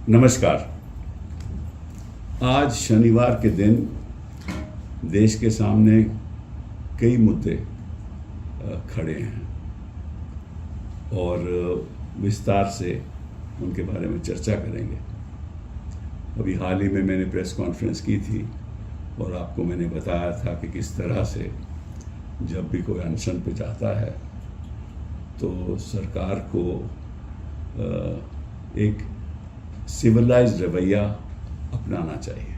नमस्कार। आज शनिवार के दिन देश के सामने कई मुद्दे खड़े हैं और विस्तार से उनके बारे में चर्चा करेंगे। अभी हाल ही में मैंने प्रेस कॉन्फ्रेंस की थी और आपको मैंने बताया था कि किस तरह से जब भी कोई अनशन पे जाता है तो सरकार को एक सिविलाइज्ड रवैया अपनाना चाहिए।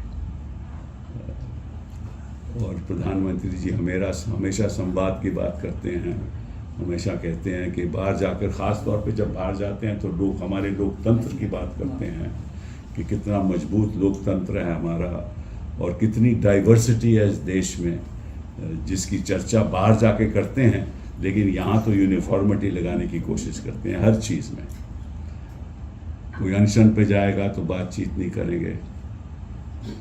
और प्रधानमंत्री जी हमेशा संवाद की बात करते हैं, हमेशा कहते हैं कि बाहर जाकर, ख़ास तौर पे जब बाहर जाते हैं तो लोग हमारे लोकतंत्र की बात करते हैं कि कितना मजबूत लोकतंत्र है हमारा और कितनी डाइवर्सिटी है इस देश में, जिसकी चर्चा बाहर जाके करते हैं, लेकिन यहाँ तो यूनिफॉर्मिटी लगाने की कोशिश करते हैं हर चीज़ में। कोई अनशन पे जाएगा तो बातचीत नहीं करेंगे,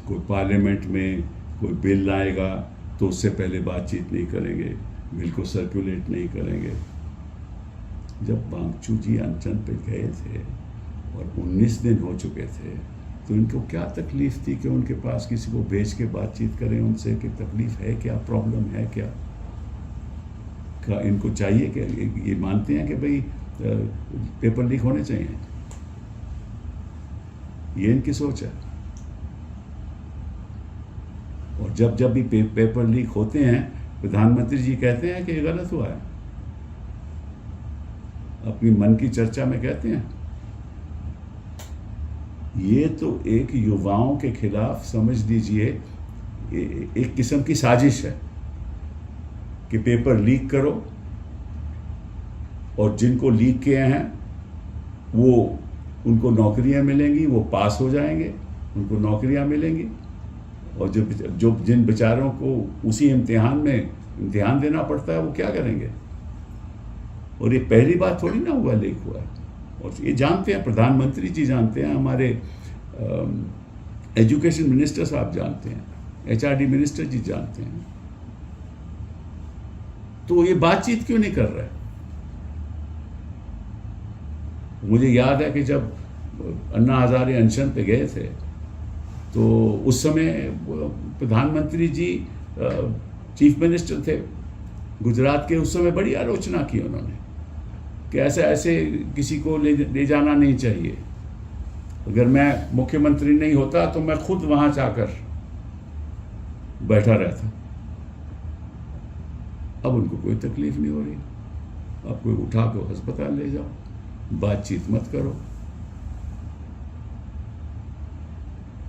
कोई पार्लियामेंट में कोई बिल लाएगा तो उससे पहले बातचीत नहीं करेंगे, बिल को सर्कुलेट नहीं करेंगे। जब वांगचुक जी अनशन पे गए थे और 19 दिन हो चुके थे तो इनको क्या तकलीफ़ थी कि उनके पास किसी को भेज के बातचीत करें उनसे कि तकलीफ़ है क्या, प्रॉब्लम है क्या। इनको चाहिए कि ये मानते हैं कि भाई पेपर लीक होने चाहिए, ये इनकी सोच है। और जब भी पेपर लीक होते हैं प्रधानमंत्री जी कहते हैं कि ये गलत हुआ है, अपनी मन की चर्चा में कहते हैं। ये तो एक युवाओं के खिलाफ समझ लीजिए एक किस्म की साजिश है कि पेपर लीक करो और जिनको लीक किए हैं वो उनको नौकरियां मिलेंगी, वो पास हो जाएंगे, उनको नौकरियां मिलेंगी। और जो जिन बेचारों को उसी इम्तिहान देना पड़ता है वो क्या करेंगे। और ये पहली बात थोड़ी ना हुआ लीक हुआ है, और ये जानते हैं, प्रधानमंत्री जी जानते हैं, हमारे एजुकेशन मिनिस्टर साहब जानते हैं, HRD मिनिस्टर जी जानते हैं। तो ये बातचीत क्यों नहीं कर रहे। मुझे याद है कि जब अन्ना हजारे अनशन पे गए थे तो उस समय प्रधानमंत्री जी चीफ मिनिस्टर थे गुजरात के, उस समय बड़ी आलोचना की उन्होंने कि ऐसे किसी को ले जाना नहीं चाहिए। अगर मैं मुख्यमंत्री नहीं होता तो मैं खुद वहां जाकर बैठा रहता। अब उनको कोई तकलीफ नहीं हो रही, अब कोई उठा के अस्पताल ले जाओ, बातचीत मत करो।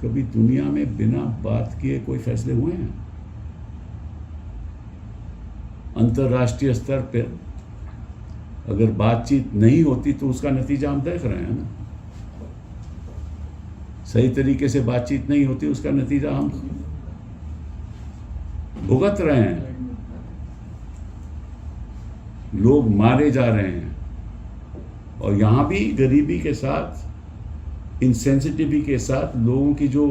कभी दुनिया में बिना बात किए कोई फैसले हुए हैं? अंतर्राष्ट्रीय स्तर पर अगर बातचीत नहीं होती तो उसका नतीजा हम देख रहे हैं ना। सही तरीके से बातचीत नहीं होती, उसका नतीजा हम भुगत रहे हैं। लोग मारे जा रहे हैं और यहां भी गरीबी के साथ, इनसेंसिटिविटी के साथ लोगों की जो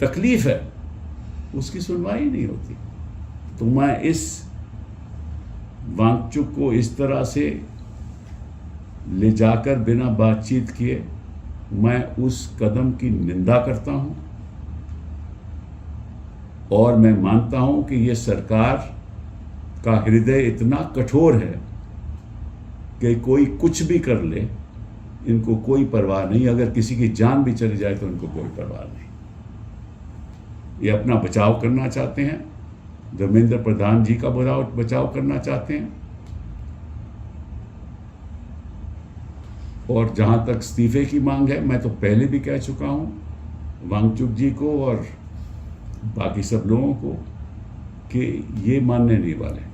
तकलीफ है उसकी सुनवाई नहीं होती। तो मैं इस वांगचुक को इस तरह से ले जाकर बिना बातचीत किए, मैं उस कदम की निंदा करता हूं और मैं मानता हूं कि ये सरकार का हृदय इतना कठोर है कि कोई कुछ भी कर ले, इनको कोई परवाह नहीं। अगर किसी की जान भी चली जाए तो इनको कोई परवाह नहीं। ये अपना बचाव करना चाहते हैं, धर्मेंद्र प्रधान जी का बचाव करना चाहते हैं। और जहां तक इस्तीफे की मांग है, मैं तो पहले भी कह चुका हूं वांगचुक जी को और बाकी सब लोगों को कि ये मानने नहीं वाले।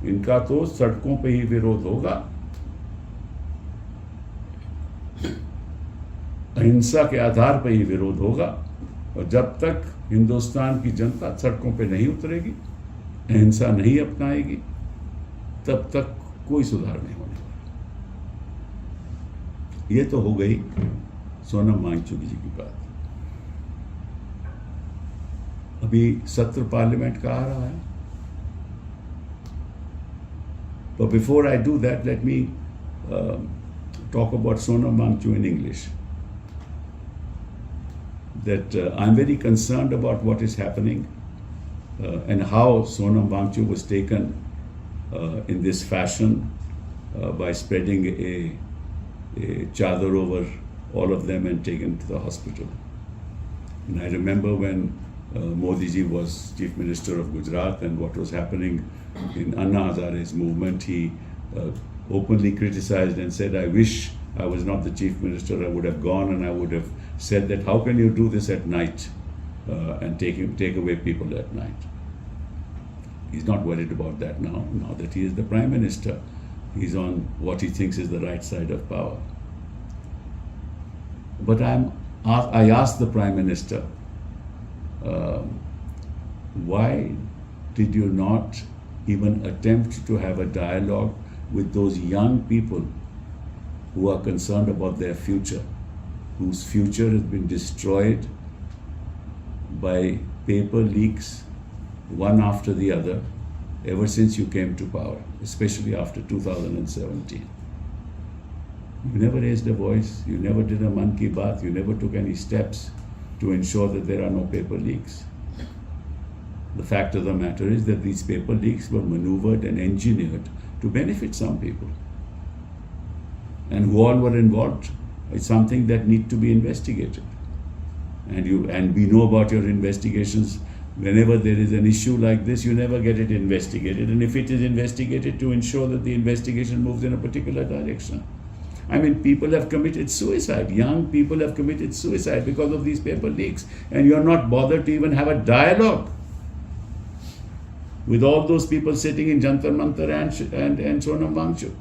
इनका तो सड़कों पे ही विरोध होगा, अहिंसा के आधार पर ही विरोध होगा। और जब तक हिंदुस्तान की जनता सड़कों पे नहीं उतरेगी, अहिंसा नहीं अपनाएगी, तब तक कोई सुधार नहीं होने वाला। ये तो हो गई सोनम वांगचुक जी की बात। अभी सत्र पार्लियामेंट का आ रहा है, but before I do that, let me talk about Sonam Wangchuck in English. that I'm very concerned about what is happening and how Sonam Wangchuk was taken in this fashion by spreading a chadar over all of them and taken to the hospital. And I remember when Modi ji was Chief Minister of Gujarat and what was happening in Anna Hazare's movement, he openly criticized and said, I wish I was not the Chief Minister, I would have gone and I would have said that how can you do this at night and take away people at night. He's not worried about that now that he is the Prime Minister. He's on what he thinks is the right side of power. But I asked the Prime Minister, why did you not even attempt to have a dialogue with those young people who are concerned about their future, whose future has been destroyed by paper leaks, one after the other, ever since you came to power, especially after 2017. You never raised a voice, you never did a Mann Ki Baat, you never took any steps to ensure that there are no paper leaks. The fact of the matter is that these paper leaks were maneuvered and engineered to benefit some people. And who all were involved is something that needs to be investigated. And we know about your investigations. Whenever there is an issue like this, you never get it investigated. And if it is investigated, to ensure that the investigation moves in a particular direction. I mean, people have committed suicide. Young people have committed suicide because of these paper leaks. And you're not bothered to even have a dialogue with all those people sitting in Jantar Mantar and Sonam Wangchuk.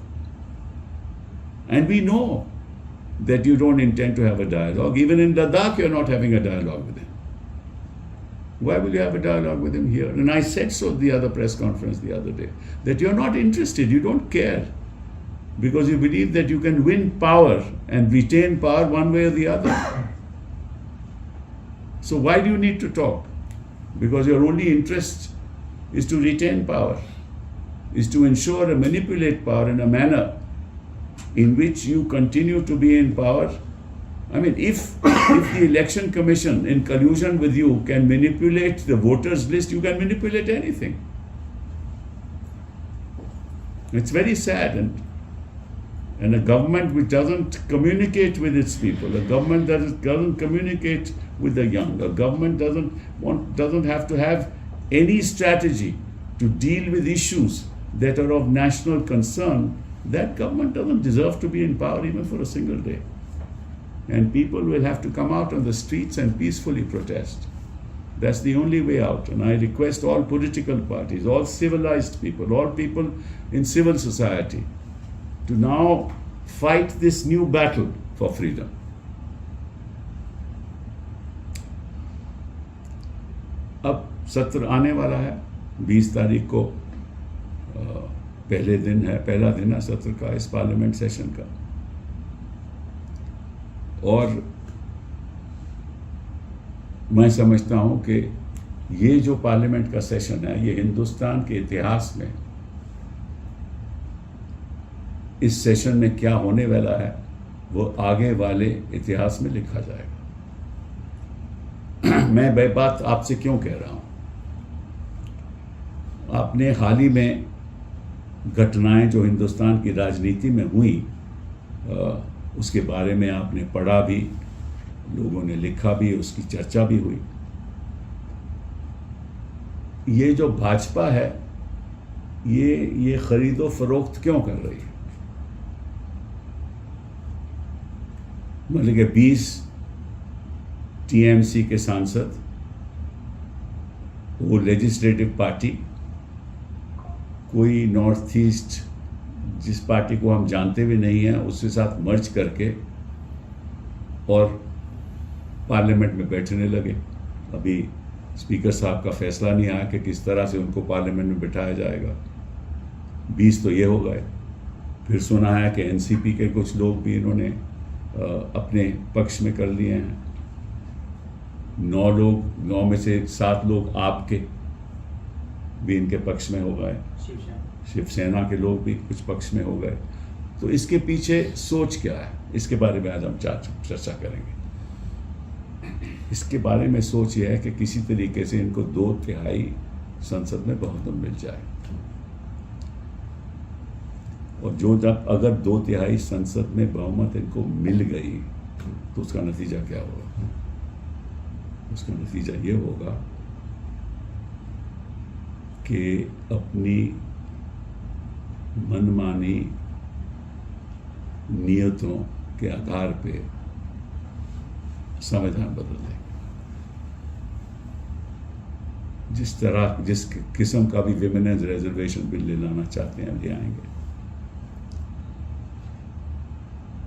And we know that you don't intend to have a dialogue. Even in Ladakh, you're not having a dialogue with him. Why will you have a dialogue with him here? And I said so at the other press conference the other day, that you're not interested, you don't care, because you believe that you can win power and retain power one way or the other. So why do you need to talk? Because your only interest is to retain power, is to ensure and manipulate power in a manner in which you continue to be in power. I mean, if the Election Commission in collusion with you can manipulate the voters list, you can manipulate anything. It's very sad. And a government which doesn't communicate with its people, a government that doesn't communicate with the young, a government doesn't have to have any strategy to deal with issues that are of national concern, that government doesn't deserve to be in power even for a single day. And people will have to come out on the streets and peacefully protest. That's the only way out. And I request all political parties, all civilized people, all people in civil society to now fight this new battle for freedom. अब सत्र आने वाला है, 20 तारीख को पहला दिन है सत्र का, इस पार्लियामेंट सेशन का। और मैं समझता हूं कि ये जो पार्लियामेंट का सेशन है, ये हिंदुस्तान के इतिहास में, इस सेशन में क्या होने वाला है वो आगे वाले इतिहास में लिखा जाएगा। मैं वह बात आपसे क्यों कह रहा हूं? आपने हाल ही में घटनाएं जो हिंदुस्तान की राजनीति में हुई, उसके बारे में आपने पढ़ा भी, लोगों ने लिखा भी, उसकी चर्चा भी हुई। ये जो भाजपा है, ये खरीदो फरोख्त क्यों कर रही है? मतलब कि 20 टीएमसी के सांसद, वो लेजिस्लेटिव पार्टी, कोई नॉर्थ ईस्ट जिस पार्टी को हम जानते भी नहीं हैं उसके साथ मर्ज करके और पार्लियामेंट में बैठने लगे। अभी स्पीकर साहब का फैसला नहीं आया कि किस तरह से उनको पार्लियामेंट में बिठाया जाएगा। 20 तो ये हो गए। फिर सुना है कि एनसीपी के कुछ लोग भी इन्होंने अपने पक्ष में कर लिए हैं। 9 में से 7 लोग आपके भी इनके पक्ष में हो गए, शिवसेना के लोग भी कुछ पक्ष में हो गए। तो इसके पीछे सोच क्या है, इसके बारे में आज हम चर्चा करेंगे। इसके बारे में सोच यह है कि किसी तरीके से इनको 2/3 संसद में बहुमत मिल जाए, और जो जब अगर 2/3 संसद में बहुमत इनको मिल गई तो उसका नतीजा क्या होगा? उसका नतीजा ये होगा कि अपनी मनमानी नियतों के आधार पे संविधान बदल देंगे। जिस किस्म का भी विमेन्स रिजर्वेशन बिल ले लाना चाहते हैं ले आएंगे,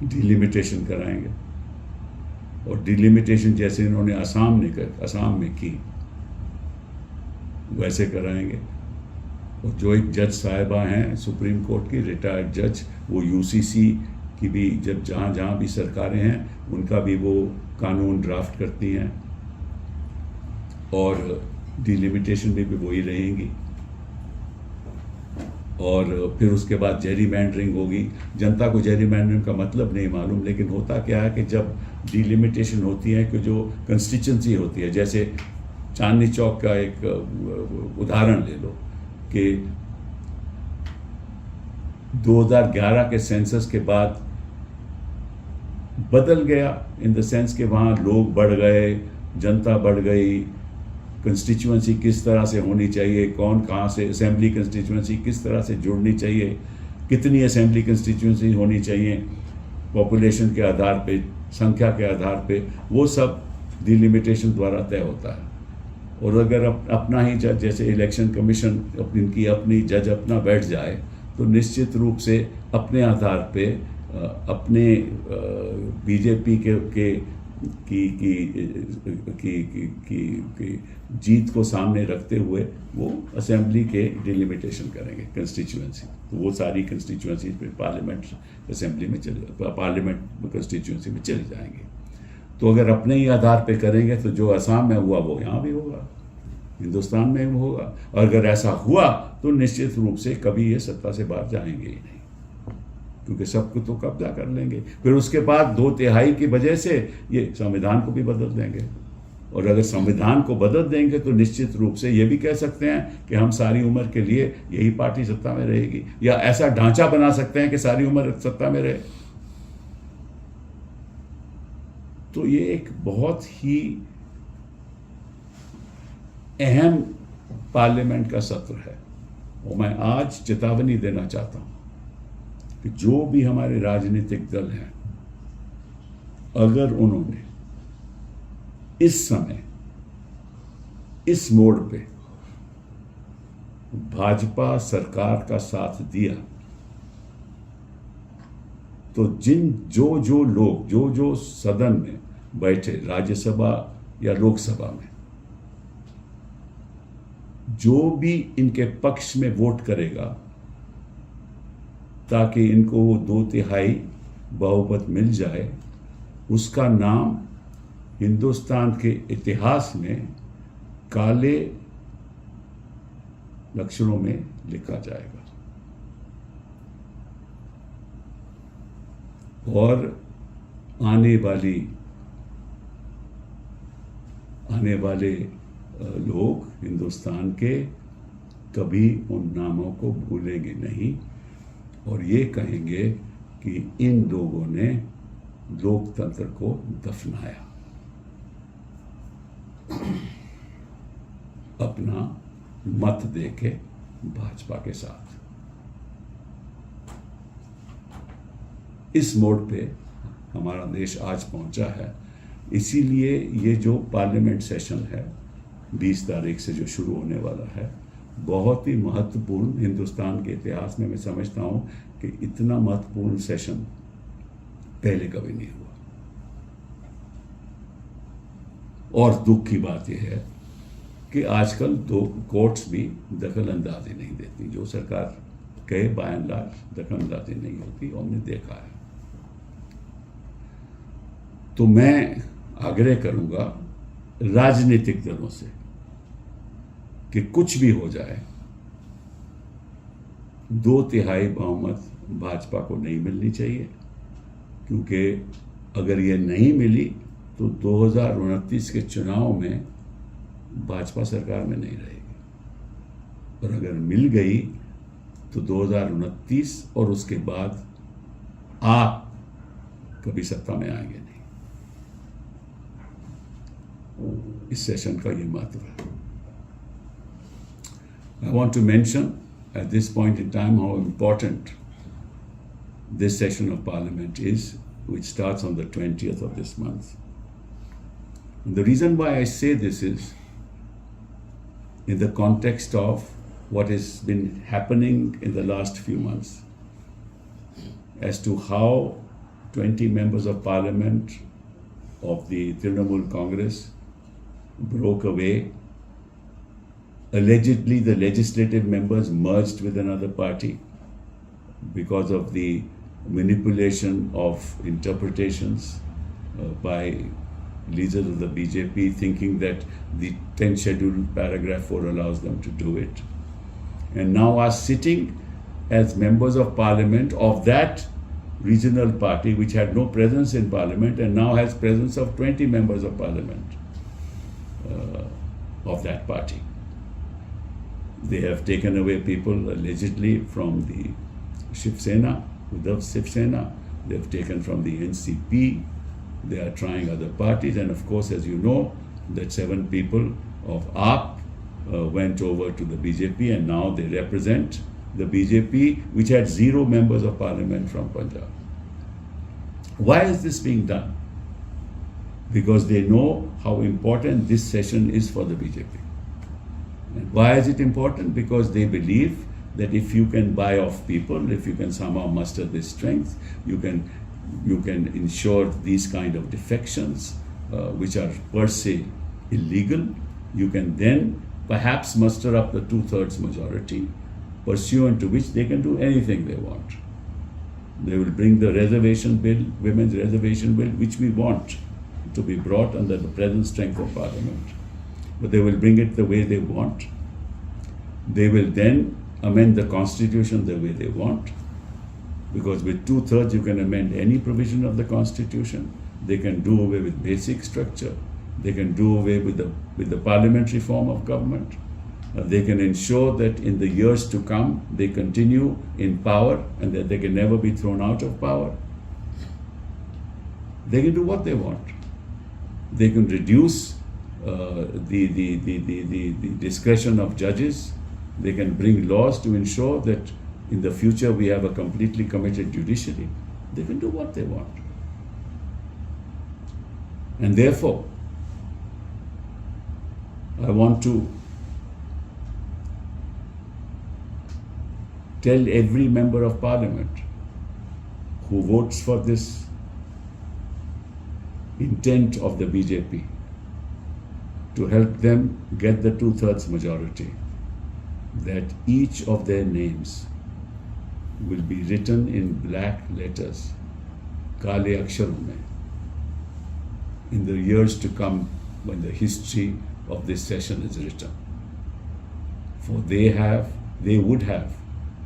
डिलिमिटेशन कराएंगे, और डिलिमिटेशन जैसे इन्होंने असम में की वैसे कराएंगे। और जो एक जज साहिबा हैं सुप्रीम कोर्ट की, रिटायर्ड जज, वो यूसीसी की भी जब जहाँ भी सरकारें हैं उनका भी वो कानून ड्राफ्ट करती हैं, और डिलिमिटेशन में भी वही रहेंगी। और फिर उसके बाद जेरीमैंडरिंग होगी। जनता को जेरीमैंडरिंग का मतलब नहीं मालूम, लेकिन होता क्या है कि जब डिलिमिटेशन होती है कि जो कंस्टिट्यूंसी होती है, जैसे चांदनी चौक का एक उदाहरण ले लो कि 2011 के सेंसस के बाद बदल गया, इन द सेंस कि वहाँ लोग बढ़ गए, जनता बढ़ गई, कंस्टिट्यूंसी किस तरह से होनी चाहिए, कौन कहाँ से, असेंबली कंस्टिट्यूंसी किस तरह से जुड़नी चाहिए, कितनी असेंबली कंस्टिट्यूंसी होनी चाहिए पॉपुलेशन के आधार पे, संख्या के आधार पे, वो सब डिलिमिटेशन द्वारा तय होता है। और अगर अपना ही जज, जैसे इलेक्शन कमीशन इनकी अपनी जज अपना बैठ जाए, तो निश्चित रूप से अपने आधार पे अपने बीजेपी की जीत को सामने रखते हुए वो असेंबली के डिलिमिटेशन करेंगे कंस्टिट्यूंसी। तो वो सारी कंस्टिट्यूंसी पार्लियामेंट असेंबली में पार्लियामेंट कंस्टिट्यूंसी में चली जाएंगी। तो अगर अपने ही आधार पे करेंगे तो जो असम में हुआ वो यहाँ भी होगा, हिंदुस्तान में भी होगा। और अगर ऐसा हुआ तो निश्चित रूप से कभी ये सत्ता से बाहर जाएंगे ही नहीं, क्योंकि सबको तो कब्जा कर लेंगे। फिर उसके बाद 2/3 की वजह से ये संविधान को भी बदल देंगे, और अगर संविधान को बदल देंगे तो निश्चित रूप से ये भी कह सकते हैं कि हम सारी उम्र के लिए यही पार्टी सत्ता में रहेगी, या ऐसा ढांचा बना सकते हैं कि सारी उम्र सत्ता में रहे। तो ये एक बहुत ही अहम पार्लियामेंट का सत्र है, और मैं आज चेतावनी देना चाहता हूं कि जो भी हमारे राजनीतिक दल हैं, अगर उन्होंने इस समय इस मोड़ पे भाजपा सरकार का साथ दिया, तो जो लोग जो सदन में बैठे, राज्यसभा या लोकसभा में, जो भी इनके पक्ष में वोट करेगा ताकि इनको वो 2/3 बहुमत मिल जाए, उसका नाम हिंदुस्तान के इतिहास में काले अक्षरों में लिखा जाएगा। और आने वाले लोग हिंदुस्तान के कभी उन नामों को भूलेंगे नहीं, और ये कहेंगे कि इन लोगों ने लोकतंत्र को दफनाया, अपना मत देके भाजपा के साथ। इस मोड़ पे हमारा देश आज पहुंचा है। इसीलिए ये जो पार्लियामेंट सेशन है 20 तारीख से जो शुरू होने वाला है, बहुत ही महत्वपूर्ण, हिंदुस्तान के इतिहास में मैं समझता हूं कि इतना महत्वपूर्ण सेशन पहले कभी नहीं हुआ। और दुख की बात यह है कि आजकल तो कोर्ट्स भी दखल अंदाजी नहीं देती, जो सरकार कहे बाय एंड लार्ज दखल अंदाजी नहीं होती, हमने देखा है। तो मैं आग्रह करूंगा राजनीतिक दलों से कि कुछ भी हो जाए, 2/3 बहुमत भाजपा को नहीं मिलनी चाहिए, क्योंकि अगर ये नहीं मिली तो 2029 के चुनाव में भाजपा सरकार में नहीं रहेगी, और अगर मिल गई तो 2029 और उसके बाद आप कभी सत्ता में आएंगे नहीं। इस सेशन का ये महत्व है। I want to mention at this point in time how important this session of Parliament is, which starts on the 20th of this month. And the reason why I say this is in the context of what has been happening in the last few months as to how 20 members of Parliament of the Trinamool Congress broke away. Allegedly, the legislative members merged with another party because of the manipulation of interpretations by leaders of the BJP, thinking that the 10th schedule paragraph 4 allows them to do it. And now are sitting as members of parliament of that regional party which had no presence in parliament and now has presence of 20 members of parliament of that party. They have taken away people allegedly from the Shiv Sena, Uddhav Shiv Sena. They have taken from the NCP. They are trying other parties. And of course, as you know, that 7 people of AAP went over to the BJP and now they represent the BJP, which had 0 members of parliament from Punjab. Why is this being done? Because they know how important this session is for the BJP. And why is it important? Because they believe that if you can buy off people, if you can somehow muster this strength, you can ensure these kind of defections, which are per se illegal. You can then perhaps muster up the 2/3 majority, pursuant to which they can do anything they want. They will bring the reservation bill, women's reservation bill, which we want to be brought under the present strength of Parliament. But they will bring it the way they want. They will then amend the Constitution the way they want, because with 2/3 you can amend any provision of the Constitution. They can do away with basic structure. They can do away with the parliamentary form of government. They can ensure that in the years to come they continue in power and that they can never be thrown out of power. They can do what they want. They can reduce the discretion of judges. They can bring laws to ensure that in the future we have a completely committed judiciary. They can do what they want. And therefore, I want to tell every member of parliament who votes for this intent of the BJP to help them get the 2/3 majority, that each of their names will be written in black letters, Kale Aksharon mein, in the years to come when the history of this session is written. For they would have,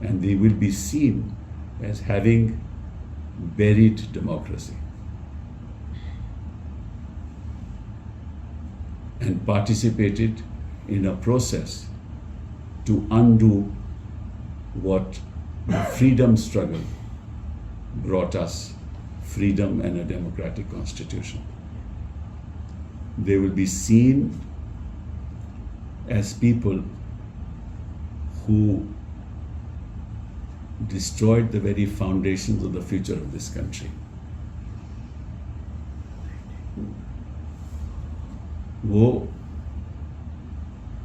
and they will be seen as having buried democracy and participated in a process to undo what the freedom struggle brought us, freedom and a democratic constitution. They will be seen as people who destroyed the very foundations of the future of this country. वो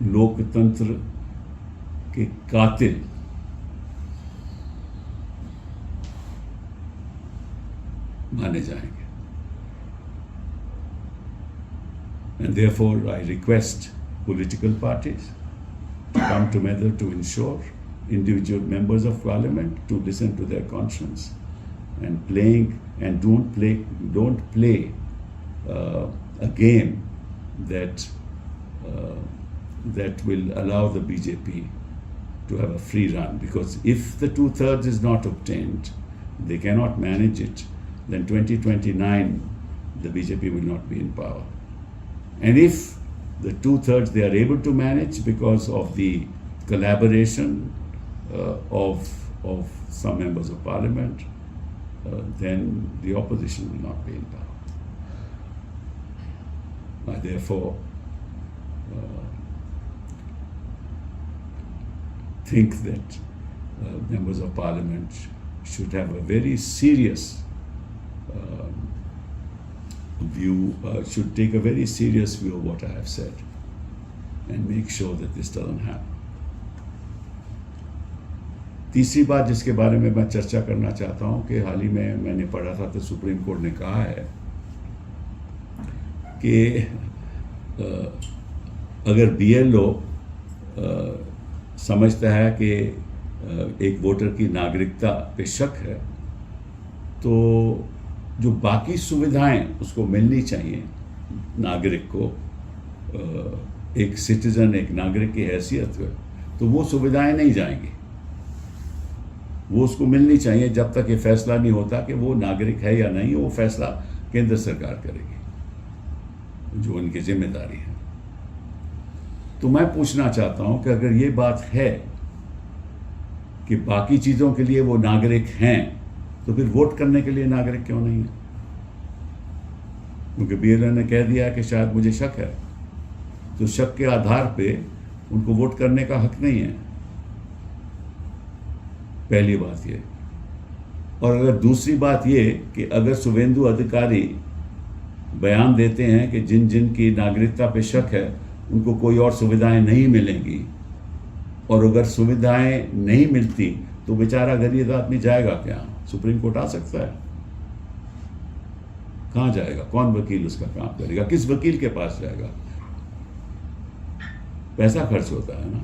लोकतंत्र के कातिल माने जाएंगे. And therefore I request political parties to come together to ensure individual members of parliament to listen to their conscience and don't play a game that will allow the BJP to have a free run, because if the 2/3 is not obtained, they cannot manage it, then 2029 the BJP will not be in power. And if the 2/3 they are able to manage because of the collaboration of some members of parliament, then the opposition will not be in power. I therefore think that members of parliament should have a very serious view, should take a very serious view of what I have said and make sure that this doesn't happen. तीसरी बात जिसके बारे में मैं चर्चा करना चाहता हूं कि हाल ही में मैंने पढ़ा था तो सुप्रीम कोर्ट ने कहा है कि अगर BLO समझता है कि एक वोटर की नागरिकता पे शक है तो जो बाकी सुविधाएं उसको मिलनी चाहिए नागरिक को, एक सिटीजन, एक नागरिक की हैसियत में, तो वो सुविधाएं नहीं जाएंगी, वो उसको मिलनी चाहिए जब तक ये फैसला नहीं होता कि वो नागरिक है या नहीं। वो फैसला केंद्र सरकार करेगी, जो उनकी जिम्मेदारी है। तो मैं पूछना चाहता हूं कि अगर ये बात है कि बाकी चीजों के लिए वो नागरिक हैं, तो फिर वोट करने के लिए नागरिक क्यों नहीं है? क्योंकि BLO ने कह दिया कि शायद मुझे शक है, तो शक के आधार पे उनको वोट करने का हक नहीं है। पहली बात ये। और अगर दूसरी बात ये कि अगर शुभेंदु अधिकारी बयान देते हैं कि जिन जिन की नागरिकता पे शक है उनको कोई और सुविधाएं नहीं मिलेंगी, और अगर सुविधाएं नहीं मिलती तो बेचारा गरीब आदमी जाएगा क्या? सुप्रीम कोर्ट आ सकता है, कहां जाएगा? कौन वकील उसका काम करेगा? किस वकील के पास जाएगा? पैसा खर्च होता है ना।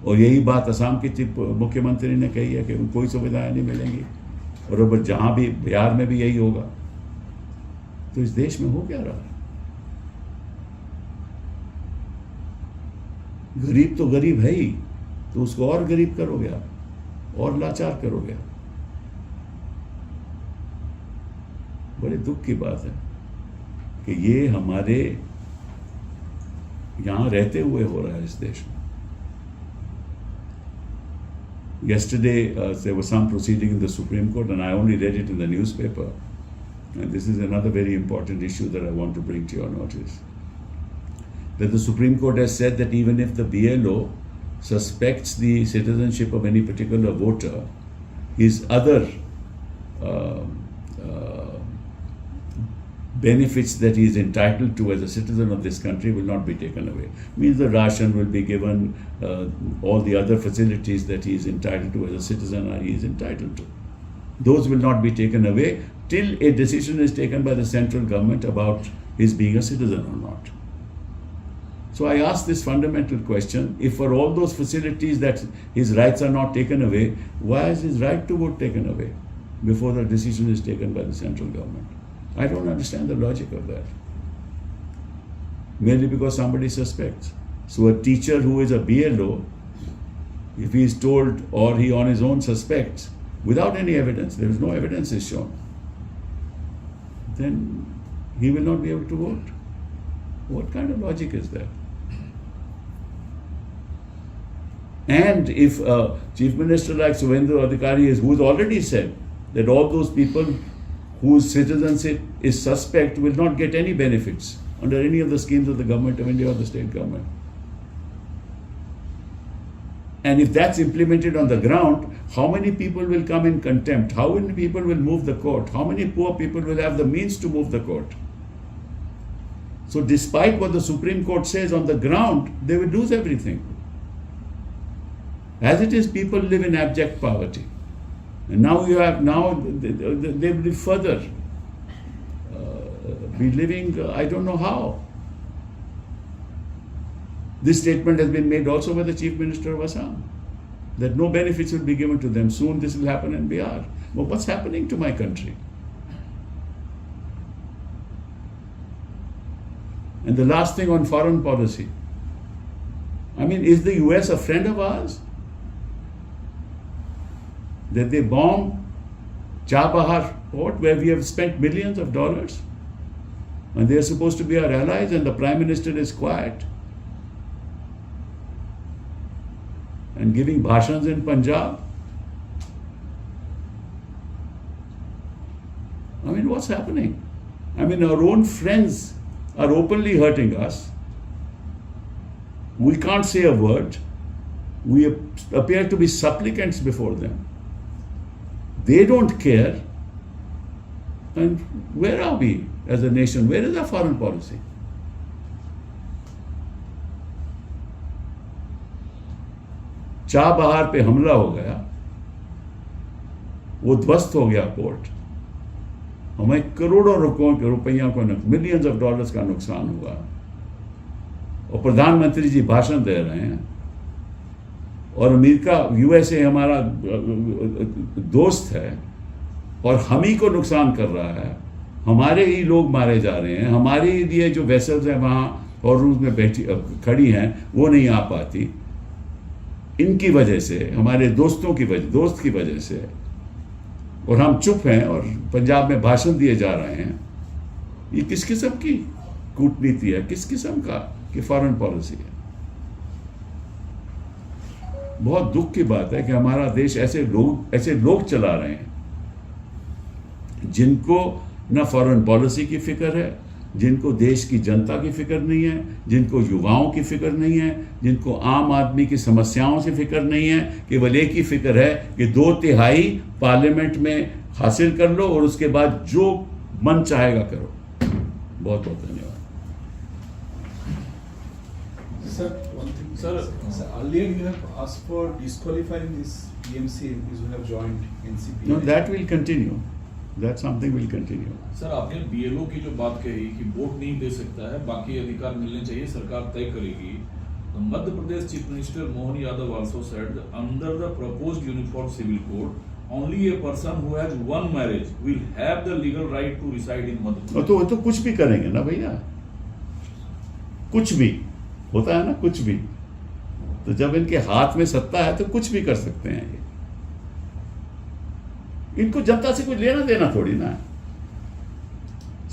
और यही बात असम के चीफ मुख्यमंत्री ने कही है कि कोई सुविधाएं नहीं मिलेंगी, और अब जहां भी बिहार में भी यही होगा। तो इस देश में हो क्या रहा है? गरीब तो गरीब है ही, तो उसको और गरीब करोगे आप, और लाचार करोगे। बड़े दुख की बात है कि ये हमारे यहां रहते हुए हो रहा है इस देश में। Yesterday there was some proceeding in the Supreme Court, and I only read it in the newspaper, and this is another very important issue that I want to bring to your notice, that the Supreme Court has said that even if the BLO suspects the citizenship of any particular voter, his other benefits that he is entitled to as a citizen of this country will not be taken away. Means the ration will be given, all the other facilities that he is entitled to as a citizen or he is entitled to. Those will not be taken away till a decision is taken by the central government about his being a citizen or not. So I ask this fundamental question: if for all those facilities that his rights are not taken away, why is his right to vote taken away before the decision is taken by the central government? I don't understand the logic of that. Merely because somebody suspects. So a teacher who is a BLO, if he is told or he on his own suspects, without any evidence, there is no evidence is shown, then he will not be able to vote. What kind of logic is that? And if Chief Minister like Subhendu Adhikari who has already said that all those people whose citizenship is suspect will not get any benefits under any of the schemes of the government of India or the state government. And if that's implemented on the ground, how many people will come in contempt? How many people will move the court? How many poor people will have the means to move the court? So despite what the Supreme Court says on the ground, they will lose everything. As it is, people live in abject poverty. And now they will further be living, I don't know how. This statement has been made also by the Chief Minister of Assam, that no benefits will be given to them. Soon this will happen in Bihar. But what's happening to my country? And the last thing on foreign policy. I mean, is the US a friend of ours? That they bomb Chabahar What? Where we have spent millions of dollars? And they are supposed to be our allies, and the Prime Minister is quiet and giving bhashans in Punjab. I mean, what's happening? I mean, our own friends are openly hurting us. We can't say a word. We appear to be supplicants before them. They don't care. And where are we as a nation? Where is our foreign policy? Chabahar पे हमला हो गया, वो ध्वस्त हो गया port, हमें करोड़ों रुपयों को मिलियंस ऑफ डॉलर्स का नुकसान हुआ, और प्रधानमंत्री जी भाषण दे रहे हैं, और अमेरिका यूएसए हमारा दोस्त है और हम ही को नुकसान कर रहा है, हमारे ही लोग मारे जा रहे हैं, हमारे लिए जो वेसल्स हैं वहाँ हॉर्मुज़ में बैठी खड़ी हैं वो नहीं आ पाती, इनकी वजह से, हमारे दोस्त की वजह से, और हम चुप हैं और पंजाब में भाषण दिए जा रहे हैं। ये किस किस्म की कूटनीति है, किस किस्म का कि फॉरेन पॉलिसी है? बहुत दुख की बात है कि हमारा देश ऐसे लोग चला रहे हैं जिनको न फॉरेन पॉलिसी की फिक्र है, जिनको देश की जनता की फिक्र नहीं है, जिनको युवाओं की फिक्र नहीं है, जिनको आम आदमी की समस्याओं से फिक्र नहीं है। केवल एक ही फिक्र है कि 2/3 पार्लियामेंट में हासिल कर लो और उसके बाद जो मन चाहेगा करो। बहुत बहुत धन्यवाद। Sir, one thing. Sir, earlier you have asked for disqualifying this PMC because you have joined NCP. No, that will continue. That something will continue. Sir, आपने BLO की जो बात कही कि वोट नहीं दे सकता है, बाकी अधिकार मिलने चाहिए, सरकार तय करेगी। तो Madhya Pradesh chief minister Mohan Yadav also said under the proposed uniform civil code, only a person who has one marriage will have the legal right to reside in Madhya Pradesh. तो वो तो कुछ भी करेंगे ना भैया, कुछ भी होता है ना, कुछ भी। तो जब इनके हाथ में सत्ता है तो कुछ भी कर सकते हैं ये। इनको जनता से कुछ लेना देना थोड़ी ना है।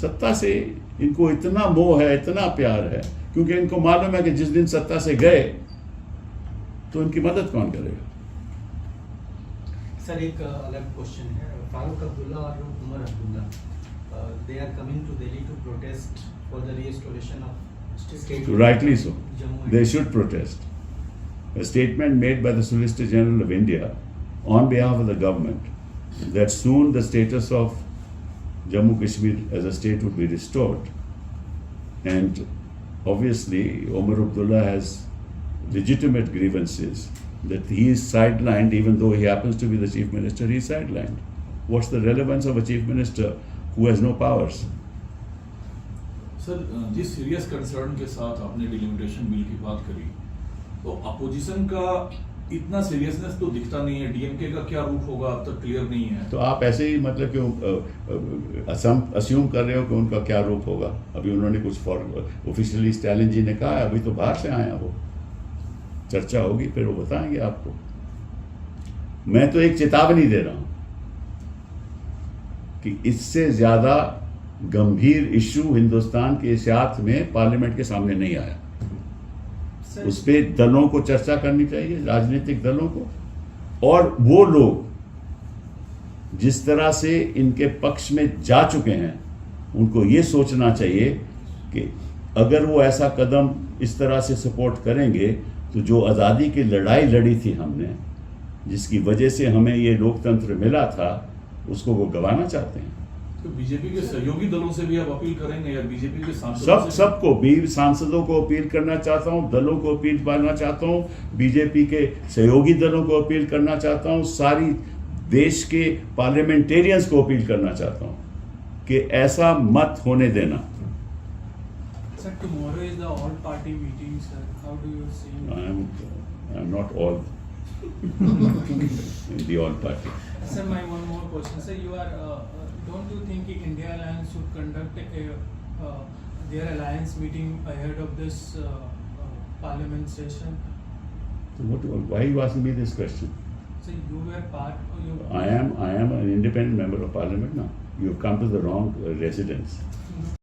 सत्ता से इनको इतना मोह है, इतना प्यार है, क्योंकि इनको मालूम है कि जिस दिन सत्ता से गए तो इनकी मदद कौन करेगा। सर, एक अलग क्वेश्चन है। फारूक अब्दुल्ला और Omar Abdullah, they are coming to Delhi to protest for the restoration of state. Rightly so. They should protest. A statement made by the Solicitor General of India on behalf of the government that soon the status of Jammu Kashmir as a state would be restored. And obviously Omar Abdullah has legitimate grievances that he is sidelined, even though he happens to be the chief minister, he is sidelined. What's the relevance of a chief minister who has no powers? Sir, जिस serious concern के साथ आपने delimitation bill की बात करी, तो opposition का इतना सीरियसनेस तो दिखता नहीं है। डीएमके का क्या रूप होगा अब तक क्लियर नहीं है। तो आप ऐसे ही मतलब क्यों अस्यूम कर रहे हो कि उनका क्या रूप होगा? अभी उन्होंने कुछ ऑफिशियली स्टालिन जी ने कहा है, अभी तो बाहर से आए हैं, वो चर्चा होगी फिर वो बताएंगे आपको। मैं तो एक चेतावनी दे रहा हूं कि इससे ज्यादा गंभीर इश्यू हिंदुस्तान के इतिहास में पार्लियामेंट के सामने नहीं आया। उस पे दलों को चर्चा करनी चाहिए, राजनीतिक दलों को, और वो लोग जिस तरह से इनके पक्ष में जा चुके हैं उनको ये सोचना चाहिए कि अगर वो ऐसा कदम इस तरह से सपोर्ट करेंगे तो जो आज़ादी की लड़ाई लड़ी थी हमने, जिसकी वजह से हमें ये लोकतंत्र मिला था, उसको वो गंवाना चाहते हैं। तो बीजेपी के सहयोगी दलों से भी आप अपील करेंगे या बीजेपी के सांसदों सबको भी, सांसदों को अपील करना चाहता हूं, दलों को अपील करना चाहता हूं, बीजेपी के सहयोगी दलों को अपील करना चाहता हूं, सारी देश के पार्लियामेंटेरियंस को अपील करना चाहता हूं कि ऐसा मत होने देना। Sir, tomorrow is the all party meeting, sir. How do you see? I am not all in the all party. Sir, my one more question. Sir, you are don't you think India Alliance should conduct their alliance meeting ahead of this parliament session? So why are you asking me this question? So you were part. I am an independent member of parliament now. You have come to the wrong residence.